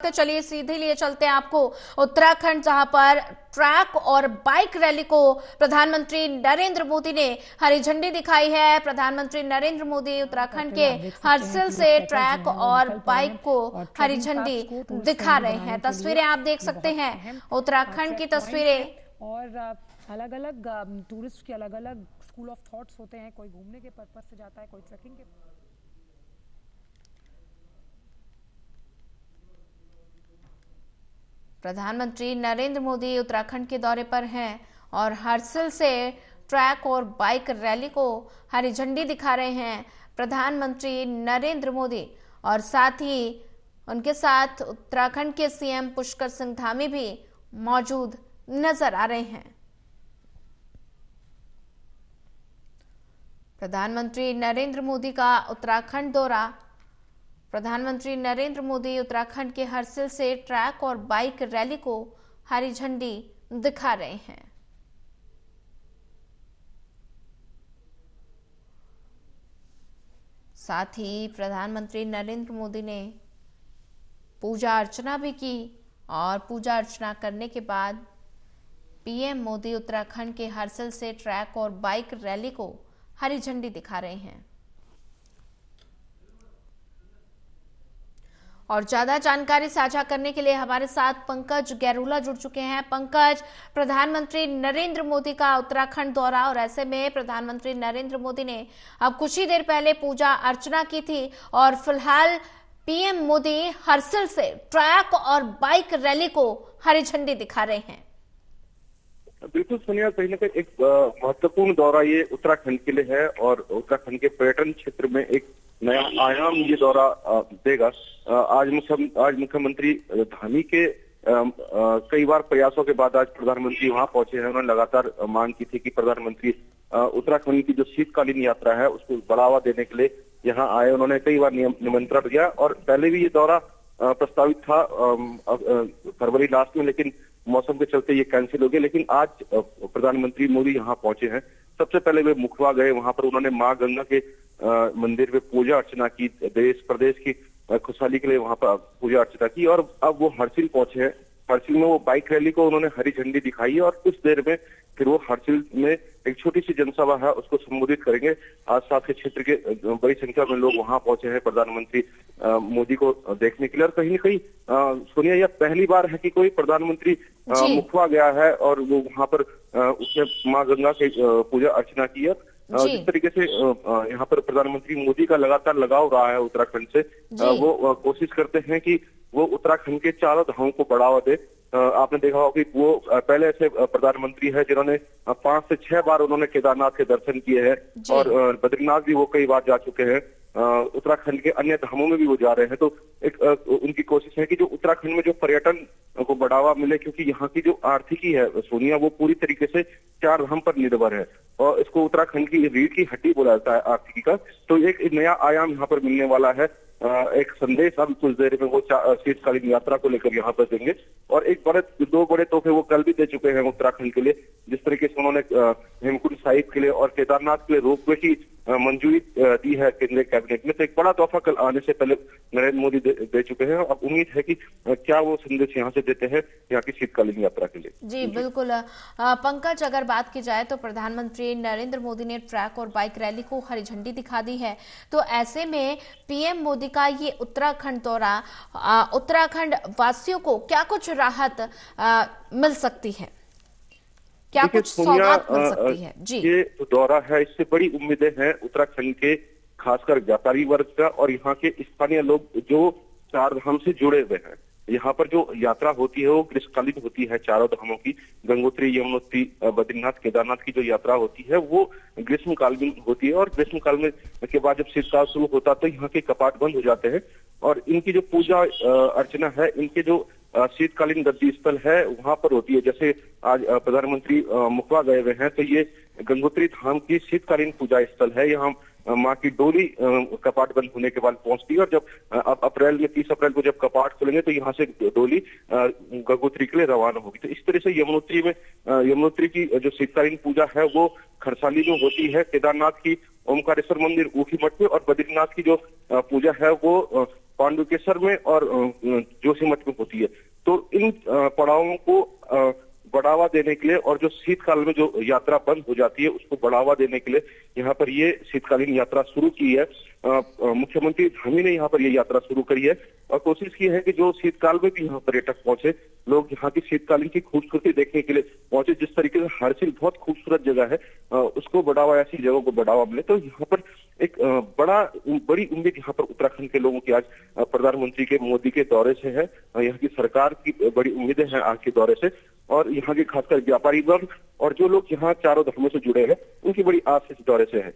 तो चलिए सीधे लिए चलते हैं आपको उत्तराखंड, जहां पर ट्रैक और बाइक रैली को प्रधानमंत्री नरेंद्र मोदी ने हरी झंडी दिखाई है। प्रधानमंत्री नरेंद्र मोदी उत्तराखंड के हर्सिल से ट्रैक और बाइक को हरी झंडी दिखा रहे हैं। तस्वीरें आप देख सकते हैं, उत्तराखंड की तस्वीरें। और अलग अलग टूरिस्ट के अलग अलग स्कूल ऑफ थॉट्स होते हैं। कोई घूमने के पर्पज से जाता है, कोई ट्रैकिंग के। प्रधानमंत्री नरेंद्र मोदी उत्तराखंड के दौरे पर हैं और हर्सिल से ट्रैक और बाइक रैली को हरी झंडी दिखा रहे हैं प्रधानमंत्री नरेंद्र मोदी। और साथ ही उनके साथ उत्तराखंड के सीएम पुष्कर सिंह धामी भी मौजूद नजर आ रहे हैं। प्रधानमंत्री नरेंद्र मोदी का उत्तराखंड दौरा। प्रधानमंत्री नरेंद्र मोदी उत्तराखंड के हर्सिल से ट्रैक और बाइक रैली को हरी झंडी दिखा रहे हैं। साथ ही प्रधानमंत्री नरेंद्र मोदी ने पूजा अर्चना भी की और पूजा अर्चना करने के बाद पीएम मोदी उत्तराखंड के हर्सिल से ट्रैक और बाइक रैली को हरी झंडी दिखा रहे हैं। और ज्यादा जानकारी साझा करने के लिए हमारे साथ पंकज गैरोला जुड़ चुके हैं। पंकज, प्रधानमंत्री नरेंद्र मोदी का उत्तराखंड दौरा और ऐसे में प्रधानमंत्री नरेंद्र मोदी ने अब कुछ ही देर पहले पूजा अर्चना की थी और फिलहाल पीएम मोदी हर्सिल से ट्रैक और बाइक रैली को हरी झंडी दिखा रहे हैं। बिल्कुल सोनिया, कहीं ना कहीं एक महत्वपूर्ण दौरा ये उत्तराखंड के लिए है और उत्तराखंड के पर्यटन क्षेत्र में एक नया आयाम ये दौरा देगा। आज मुख्यमंत्री धामी के कई बार प्रयासों के बाद आज प्रधानमंत्री वहां पहुंचे हैं। उन्होंने लगातार मांग की थी कि प्रधानमंत्री उत्तराखंड की जो शीतकालीन यात्रा है उसको बढ़ावा देने के लिए यहाँ आए। उन्होंने कई बार निमंत्रण दिया और पहले भी ये दौरा प्रस्तावित था फरवरी लास्ट में, लेकिन मौसम के चलते ये कैंसिल हो गया। लेकिन आज प्रधानमंत्री मोदी यहाँ पहुंचे हैं। सबसे पहले वे मुखवा गए, वहां पर उन्होंने मां गंगा के मंदिर में पूजा अर्चना की, देश प्रदेश की खुशहाली के लिए वहां पर पूजा अर्चना की और अब वो हर्सिल पहुंचे हैं। हर्सिल में वो बाइक रैली को उन्होंने हरी झंडी दिखाई है और कुछ देर में फिर वो हर्सिल में एक छोटी सी जनसभा है उसको संबोधित करेंगे। आसपास के क्षेत्र के बड़ी संख्या में लोग वहां पहुंचे हैं प्रधानमंत्री मोदी को देखने के लिए। और कहीं न कहीं सोनिया, यह पहली बार है कि कोई प्रधानमंत्री मुखवा गया है और वो वहां पर उसने मां गंगा की पूजा अर्चना की है। जिस तरीके से यहाँ पर प्रधानमंत्री मोदी का लगातार लगाव रहा है उत्तराखंड से, वो कोशिश करते हैं कि वो उत्तराखंड के चारों धामों को बढ़ावा दे। आपने देखा होगा कि वो पहले ऐसे प्रधानमंत्री है जिन्होंने 5 से 6 बार उन्होंने केदारनाथ के दर्शन किए हैं और बद्रीनाथ भी वो कई बार जा चुके हैं। उत्तराखंड के अन्य धामों में भी वो जा रहे हैं। तो एक उनकी कोशिश है कि जो उत्तराखंड में जो पर्यटन को बढ़ावा मिले, क्योंकि यहाँ की जो आर्थिकी है सोनिया, वो पूरी तरीके से 4 धाम पर निर्भर है और इसको उत्तराखंड की रीढ़ की हड्डी बोला जाता है आर्थिकी का। तो एक नया आयाम यहाँ पर मिलने वाला है। एक संदेश अब कुछ देर में वो शीतकालीन यात्रा को लेकर यहाँ पर देंगे और दो बड़े तोहफे वो कल भी दे चुके हैं उत्तराखंड के लिए। जिस तरीके से उन्होंने हेमकुंड साहिब के लिए और केदारनाथ के लिए रोपवे की मंजूरी दी है केंद्रीय कैबिनेट में, तो एक बड़ा तोहफा कल आने से पहले नरेंद्र मोदी दे चुके हैं। अब उम्मीद है कि क्या वो संदेश यहाँ से देते हैं यहाँ की शीतकालीन यात्रा के लिए। जी बिल्कुल पंकज, अगर बात की जाए तो प्रधानमंत्री नरेंद्र मोदी ने ट्रैक और बाइक रैली को हरी झंडी दिखा दी है, तो ऐसे में पीएम मोदी का ये उत्तराखंड दौरा उत्तराखंड वासियों को क्या कुछ राहत मिल सकती है, क्या कुछ सौगात मिल सकती है? जी, ये दौरा है, इससे बड़ी उम्मीदें हैं उत्तराखंड के खासकर व्यापारी वर्ग का और यहाँ के स्थानीय लोग जो 4 धाम से जुड़े हुए हैं। यहाँ पर जो यात्रा होती है वो ग्रीष्मकालीन होती है चारों धामों की। गंगोत्री, यमुनोत्री, बद्रीनाथ, केदारनाथ की जो यात्रा होती है वो ग्रीष्मकालीन होती है और ग्रीष्मकाल में के बाद जब शीतकाल शुरू होता है तो यहाँ के कपाट बंद हो जाते हैं और इनकी जो पूजा अर्चना है, इनके जो शीतकालीन गद्दी स्थल है वहां पर होती है। जैसे आज प्रधानमंत्री मुखवा गए हुए हैं तो ये गंगोत्री धाम की शीतकालीन पूजा स्थल है। यहाँ माँ की डोली कपाट बंद होने के बाद पहुंचती है। और जब अब अप्रैल में 30 अप्रैल को जब कपाट खुलेंगे तो यहाँ से डोली गंगोत्री के लिए रवाना होगी। तो इस तरह से यमुनोत्री की जो शीतकालीन पूजा है वो खरसाली में होती है, केदारनाथ की ओमकारेश्वर मंदिर ऊखी मठ में, और बद्रीनाथ की जो पूजा है वो पांडुकेश्वर में और जोशीमठ में होती है। तो इन पड़ावों को बढ़ावा देने के लिए और जो शीतकाल में जो यात्रा बंद हो जाती है उसको बढ़ावा देने के लिए यहाँ पर ये शीतकालीन यात्रा शुरू की है। मुख्यमंत्री धामी ने यहाँ पर ये यात्रा शुरू करी है और कोशिश की है कि जो शीतकाल में भी यहाँ पर्यटक पहुंचे, लोग यहाँ की शीतकालीन की खूबसूरती देखने के लिए पहुंचे। जिस तरीके से हरसिल बहुत खूबसूरत जगह है, उसको बढ़ावा, ऐसी जगहों को बढ़ावा मिले। तो यहाँ पर एक बड़ी उम्मीद यहाँ पर उत्तराखंड के लोगों की आज प्रधानमंत्री के मोदी के दौरे से है। यहाँ की सरकार की बड़ी उम्मीदें हैं आज के दौरे से, और यहाँ के खासकर व्यापारी वर्ग और जो लोग यहाँ चारों धर्मों से जुड़े हैं उनकी बड़ी आस इस दौरे से है।